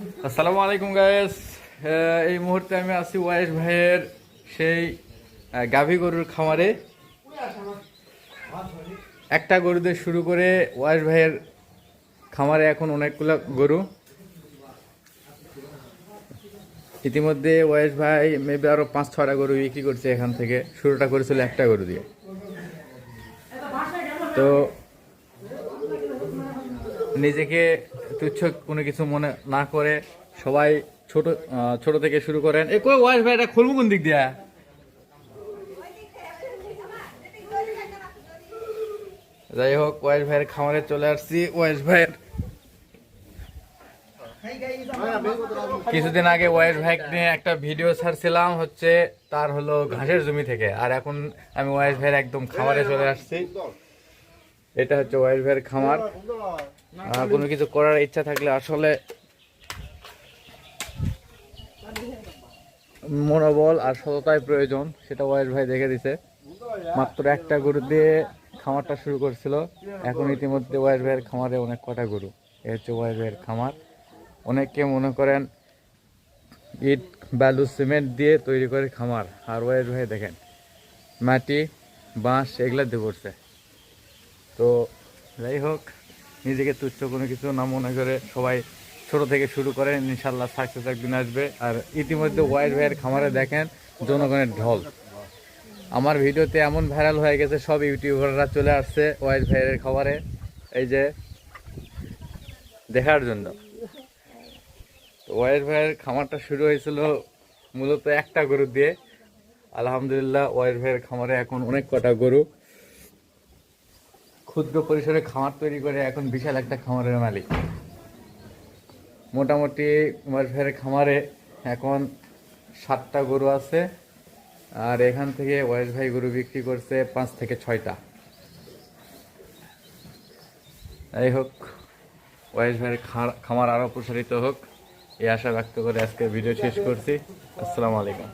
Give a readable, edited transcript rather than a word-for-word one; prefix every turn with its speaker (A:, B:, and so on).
A: আসসালামু আলাইকুম গাইস। এই মুহূর্তে আমি আছি ওয়াইস ভাইয়ের সেই গাভী গরুর খামারে। একটা গরু দিয়ে শুরু করে ওয়াইস ভাইয়ের খামারে এখন অনেকগুলো গরু। ইতিমধ্যে ওয়াইস ভাই মেবি আরো 5-6টা গরু বিক্রি করছে। এখান থেকে শুরুটা করেছিল একটা গরু দিয়ে। তো নিজেকে তুচ্ছ কোনো কিছু মনে না করে সবাই ছোট ছোট থেকে শুরু করেন। এ কই ওয়াইস ভাই, এটা খুলবো কোন দিক দিয়া? যাই হোক, ওয়াইস ভাইয়ের খামারে চলে আসছি। ওয়াইস ভাইয়ের কিছুদিন আগে ওয়াইস ভাই নিয়ে একটা ভিডিও ছাড়ছিলাম, হচ্ছে তার হলো ঘাসের জমি থেকে। আর এখন আমি ওয়াইস ভাইয়ের একদম খামারে চলে আসছি। এটা হচ্ছে ওয়াইস ভাইয়ের খামার। কোনো কিছু করার ইচ্ছা থাকলে আসলে মনোবল আর সততাই প্রয়োজন, সেটা ওয়াইস ভাই দেখে দিছে। মাত্র একটা গরু দিয়ে খামারটা শুরু করছিল, এখন ইতিমধ্যে ওয়াইস ভাইয়ের খামারে অনেক কটা গরু। এ হচ্ছে ওয়াইস ভাইয়ের খামার। অনেকে মনে করেন ইট বালু সিমেন্ট দিয়ে তৈরি করে খামার, আর ওয়াইস ভাই দেখেন মাটি বাঁশ এগুলা দিয়ে করছে। তো যাই হোক, নিজেকে তুচ্ছ কোনো কিছু না মনে করে সবাই ছোট থেকে শুরু করে, ইনশাল্লাহ সাকসেস একদিন আসবে। আর ইতিমধ্যে ওয়াইস ভাইয়ের খামারে দেখেন জনগণের ঢল। আমার ভিডিওতে এমন ভাইরাল হয়ে গেছে, সব ইউটিউবাররা চলে আসছে ওয়াইস ভাইয়ের খামারে এই যে দেখার জন্য। ওয়াইস ভাইয়ের খামারটা শুরু হয়েছিল মূলত একটা গরু দিয়ে। আলহামদুলিল্লাহ, ওয়াইস ভাইয়ের খামারে এখন অনেক কটা গরু। ক্ষুদ্র পরিসরে খামার তৈরি করে এখন বিশাল একটা খামারের মালিক। মোটামুটি ওয়াইস ভাইয়ের খামারে এখন 7টা গরু আছে। আর এখান থেকে ওয়াইস ভাই গরু বিক্রি করছে 5 থেকে 6টা। যাই হোক, ওয়াইস ভাইয়ের খামার আরও প্রসারিত হোক এই আশা ব্যক্ত করে আজকের ভিডিও শেষ করছি। আসসালামু আলাইকুম।